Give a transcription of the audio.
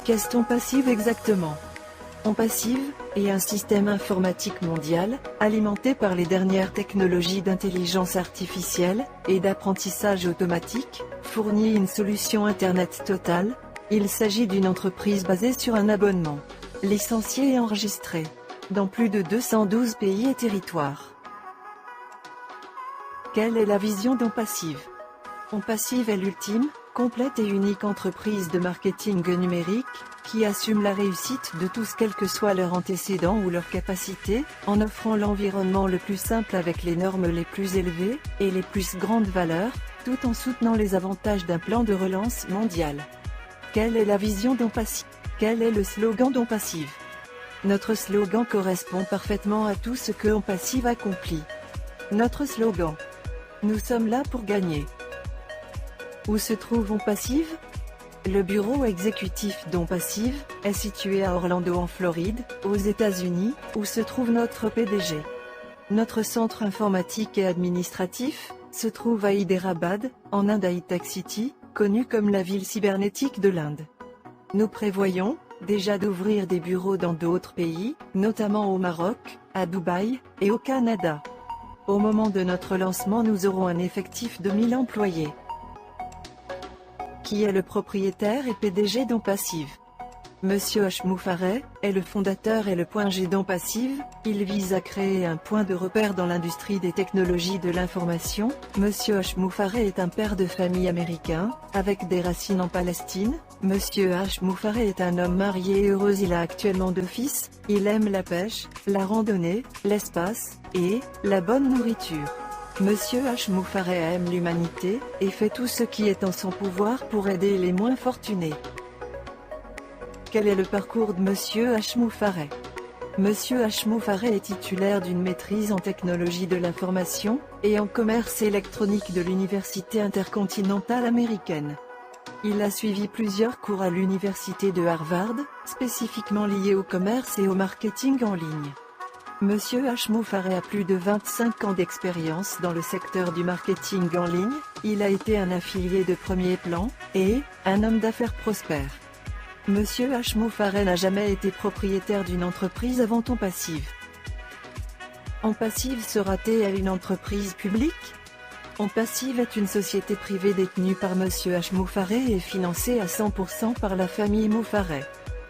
Qu'est-ce ton passive exactement? On passive est un système informatique mondial, alimenté par les dernières technologies d'intelligence artificielle et d'apprentissage automatique, fournit une solution Internet totale. Il s'agit d'une entreprise basée sur un abonnement, licencié et enregistré dans plus de 212 pays et territoires. Quelle est la vision d'OnPassive? OnPassive est l'ultime, complète et unique entreprise de marketing numérique, qui assume la réussite de tous quels que soient leurs antécédents ou leurs capacités, en offrant l'environnement le plus simple avec les normes les plus élevées, et les plus grandes valeurs, tout en soutenant les avantages d'un plan de relance mondial. Quelle est la vision d'OnPassive? Quel est le slogan d'OnPassive? Notre slogan correspond parfaitement à tout ce que OnPassive accomplit. Notre slogan: nous sommes là pour gagner. Où se trouve OnPassive? Le bureau exécutif d'OnPassive est situé à Orlando en Floride, aux États-Unis, où se trouve notre PDG. Notre centre informatique et administratif se trouve à Hyderabad, en Inde, à High-Tech City, connue comme la ville cybernétique de l'Inde. Nous prévoyons déjà d'ouvrir des bureaux dans d'autres pays, notamment au Maroc, à Dubaï et au Canada. Au moment de notre lancement, nous aurons un effectif de 1000 employés. Qui est le propriétaire et PDG d'OnPassive? Monsieur Hashmoufareh est le fondateur et le point G d'OnPassive. Il vise à créer un point de repère dans l'industrie des technologies de l'information. Monsieur Hashmoufareh est un père de famille américain, avec des racines en Palestine. Monsieur Hashmoufareh est un homme marié et heureux. Il a actuellement 2 fils. Il aime la pêche, la randonnée, l'espace, et la bonne nourriture. Monsieur Hashmoufareh aime l'humanité, et fait tout ce qui est en son pouvoir pour aider les moins fortunés. Quel est le parcours de Monsieur Hashmoufareh? Monsieur Hashmoufareh est titulaire d'une maîtrise en technologie de l'information et en commerce électronique de l'Université intercontinentale américaine. Il a suivi plusieurs cours à l'université de Harvard, spécifiquement liés au commerce et au marketing en ligne. Monsieur Hashmoufareh a plus de 25 ans d'expérience dans le secteur du marketing en ligne. Il a été un affilié de premier plan, et un homme d'affaires prospère. Monsieur Hashmoufareh n'a jamais été propriétaire d'une entreprise avant OnPassive. OnPassive sera-t-elle une entreprise publique? OnPassive est une société privée détenue par Monsieur Hashmoufareh et financée à 100% par la famille Moufareh.